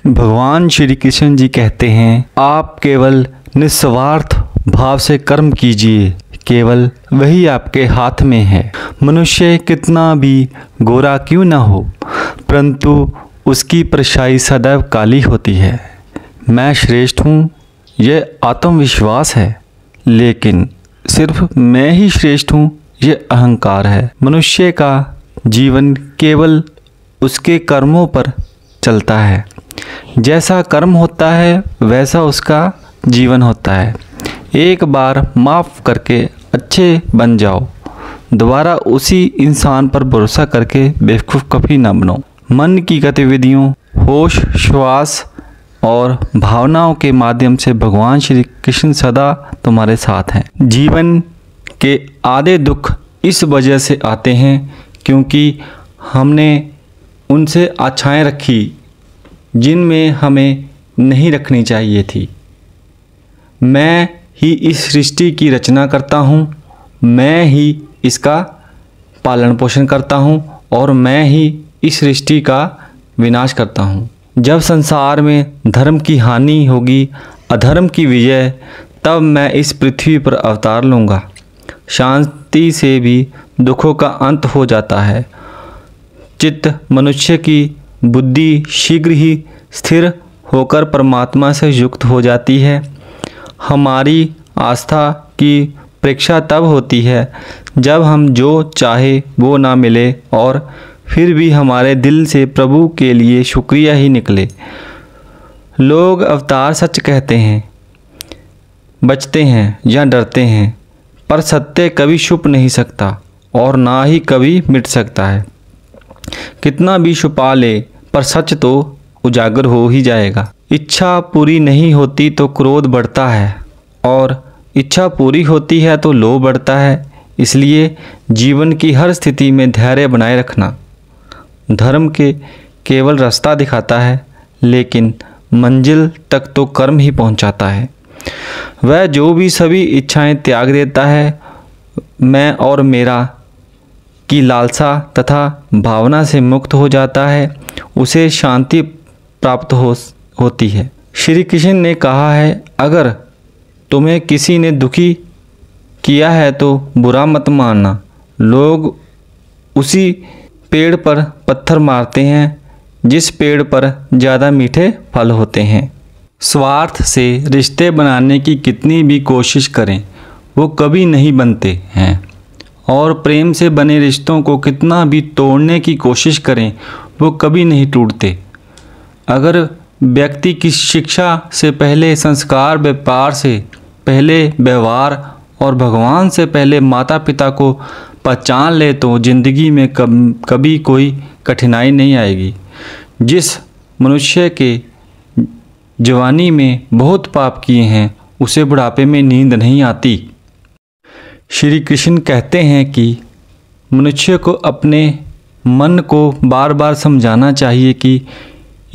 भगवान श्री कृष्ण जी कहते हैं, आप केवल निस्वार्थ भाव से कर्म कीजिए, केवल वही आपके हाथ में है। मनुष्य कितना भी गोरा क्यों ना हो, परंतु उसकी परछाई सदैव काली होती है। मैं श्रेष्ठ हूँ, यह आत्मविश्वास है, लेकिन सिर्फ मैं ही श्रेष्ठ हूँ, यह अहंकार है। मनुष्य का जीवन केवल उसके कर्मों पर चलता है। जैसा कर्म होता है वैसा उसका जीवन होता है। एक बार माफ़ करके अच्छे बन जाओ, दोबारा उसी इंसान पर भरोसा करके बेवकूफ़ कभी ना बनो। मन की गतिविधियों, होश, श्वास और भावनाओं के माध्यम से भगवान श्री कृष्ण सदा तुम्हारे साथ हैं। जीवन के आधे दुख इस वजह से आते हैं क्योंकि हमने उनसे आशाएं रखी जिनमें हमें नहीं रखनी चाहिए थी। मैं ही इस सृष्टि की रचना करता हूँ, मैं ही इसका पालन पोषण करता हूँ और मैं ही इस सृष्टि का विनाश करता हूँ। जब संसार में धर्म की हानि होगी, अधर्म की विजय, तब मैं इस पृथ्वी पर अवतार लूँगा। शांति से भी दुखों का अंत हो जाता है। चित्त मनुष्य की बुद्धि शीघ्र ही स्थिर होकर परमात्मा से युक्त हो जाती है। हमारी आस्था की परीक्षा तब होती है जब हम जो चाहे वो ना मिले और फिर भी हमारे दिल से प्रभु के लिए शुक्रिया ही निकले। लोग अवतार सच कहते हैं, बचते हैं या डरते हैं, पर सत्य कभी छुप नहीं सकता और ना ही कभी मिट सकता है। कितना भी छुपा ले पर सच तो उजागर हो ही जाएगा। इच्छा पूरी नहीं होती तो क्रोध बढ़ता है और इच्छा पूरी होती है तो लोभ बढ़ता है। इसलिए जीवन की हर स्थिति में धैर्य बनाए रखना। धर्म के केवल रास्ता दिखाता है, लेकिन मंजिल तक तो कर्म ही पहुंचाता है। वह जो भी सभी इच्छाएं त्याग देता है, मैं और मेरा की लालसा तथा भावना से मुक्त हो जाता है, उसे शांति प्राप्त होती है। श्री कृष्ण ने कहा है, अगर तुम्हें किसी ने दुखी किया है तो बुरा मत मानना। लोग उसी पेड़ पर पत्थर मारते हैं जिस पेड़ पर ज़्यादा मीठे फल होते हैं। स्वार्थ से रिश्ते बनाने की कितनी भी कोशिश करें वो कभी नहीं बनते हैं, और प्रेम से बने रिश्तों को कितना भी तोड़ने की कोशिश करें वो कभी नहीं टूटते। अगर व्यक्ति की शिक्षा से पहले संस्कार, व्यापार से पहले व्यवहार और भगवान से पहले माता पिता को पहचान ले तो ज़िंदगी में कभी कोई कठिनाई नहीं आएगी। जिस मनुष्य के जवानी में बहुत पाप किए हैं उसे बुढ़ापे में नींद नहीं आती। श्री कृष्ण कहते हैं कि मनुष्य को अपने मन को बार बार समझाना चाहिए कि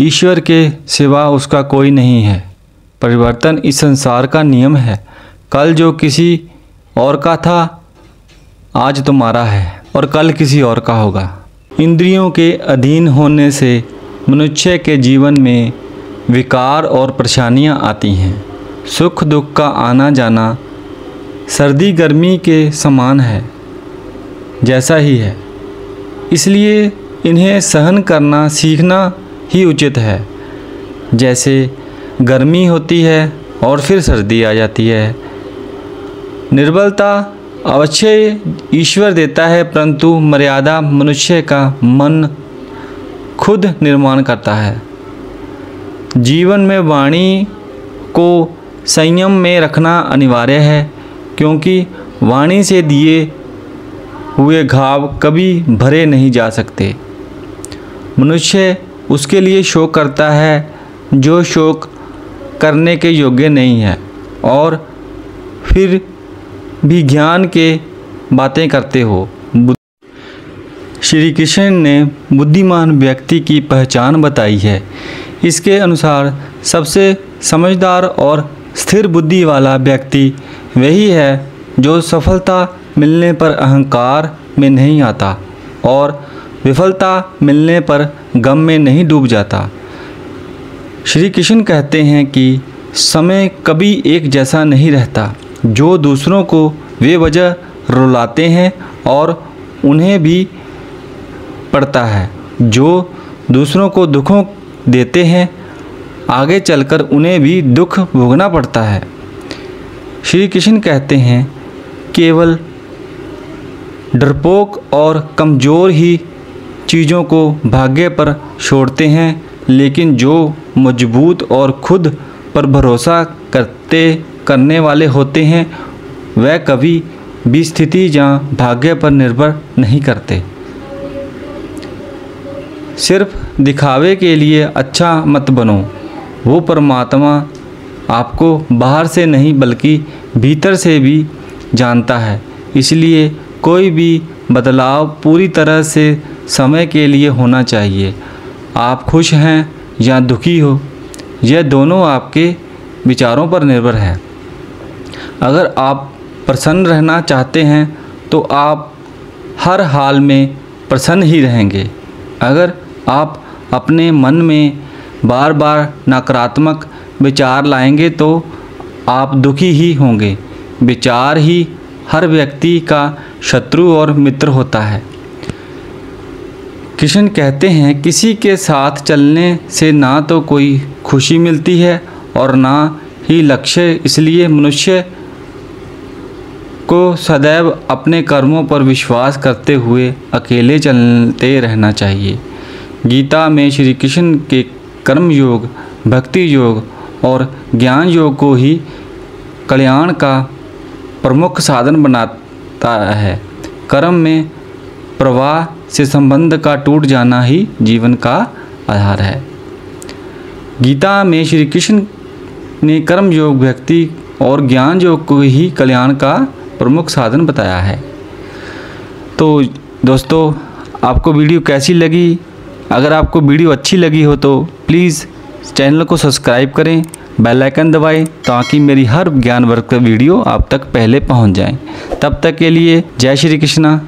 ईश्वर के सिवा उसका कोई नहीं है। परिवर्तन इस संसार का नियम है। कल जो किसी और का था आज तुम्हारा है और कल किसी और का होगा। इंद्रियों के अधीन होने से मनुष्य के जीवन में विकार और परेशानियां आती हैं। सुख दुख का आना जाना सर्दी गर्मी के समान है, जैसा ही है। इसलिए इन्हें सहन करना सीखना ही उचित है। जैसे गर्मी होती है और फिर सर्दी आ जाती है। निर्बलता अवश्य ईश्वर देता है, परंतु मर्यादा मनुष्य का मन खुद निर्माण करता है। जीवन में वाणी को संयम में रखना अनिवार्य है, क्योंकि वाणी से दिए हुए घाव कभी भरे नहीं जा सकते। मनुष्य उसके लिए शोक करता है जो शोक करने के योग्य नहीं है, और फिर भी ज्ञान के बातें करते हो। श्री कृष्ण ने बुद्धिमान व्यक्ति की पहचान बताई है। इसके अनुसार सबसे समझदार और स्थिर बुद्धि वाला व्यक्ति वही है जो सफलता मिलने पर अहंकार में नहीं आता और विफलता मिलने पर गम में नहीं डूब जाता। श्री कृष्ण कहते हैं कि समय कभी एक जैसा नहीं रहता। जो दूसरों को बेवजह रुलाते हैं और उन्हें भी पड़ता है, जो दूसरों को दुखों देते हैं आगे चलकर उन्हें भी दुख भोगना पड़ता है। श्री कृष्ण कहते हैं केवल डरपोक और कमज़ोर ही चीज़ों को भाग्य पर छोड़ते हैं, लेकिन जो मजबूत और खुद पर भरोसा करने वाले होते हैं वह कभी भी स्थिति या भाग्य पर निर्भर नहीं करते। सिर्फ दिखावे के लिए अच्छा मत बनो। वो परमात्मा आपको बाहर से नहीं बल्कि भीतर से भी जानता है। इसलिए कोई भी बदलाव पूरी तरह से समय के लिए होना चाहिए। आप खुश हैं या दुखी हो, यह दोनों आपके विचारों पर निर्भर है। अगर आप प्रसन्न रहना चाहते हैं तो आप हर हाल में प्रसन्न ही रहेंगे। अगर आप अपने मन में बार बार नकारात्मक विचार लाएंगे तो आप दुखी ही होंगे। विचार ही हर व्यक्ति का शत्रु और मित्र होता है। कृष्ण कहते हैं किसी के साथ चलने से ना तो कोई खुशी मिलती है और ना ही लक्ष्य। इसलिए मनुष्य को सदैव अपने कर्मों पर विश्वास करते हुए अकेले चलते रहना चाहिए। गीता में श्री कृष्ण के कर्म योग, भक्ति योग और ज्ञान योग को ही कल्याण का प्रमुख साधन बनाता है। कर्म में प्रवाह से संबंध का टूट जाना ही जीवन का आधार है। गीता में श्री कृष्ण ने कर्म योग, भक्ति और ज्ञान योग को ही कल्याण का प्रमुख साधन बताया है। तो दोस्तों, आपको वीडियो कैसी लगी? अगर आपको वीडियो अच्छी लगी हो तो प्लीज़ चैनल को सब्सक्राइब करें, बेल आइकन दबाएं ताकि मेरी हर ज्ञानवर्धक वीडियो आप तक पहले पहुंच जाएं। तब तक के लिए जय श्री कृष्णा,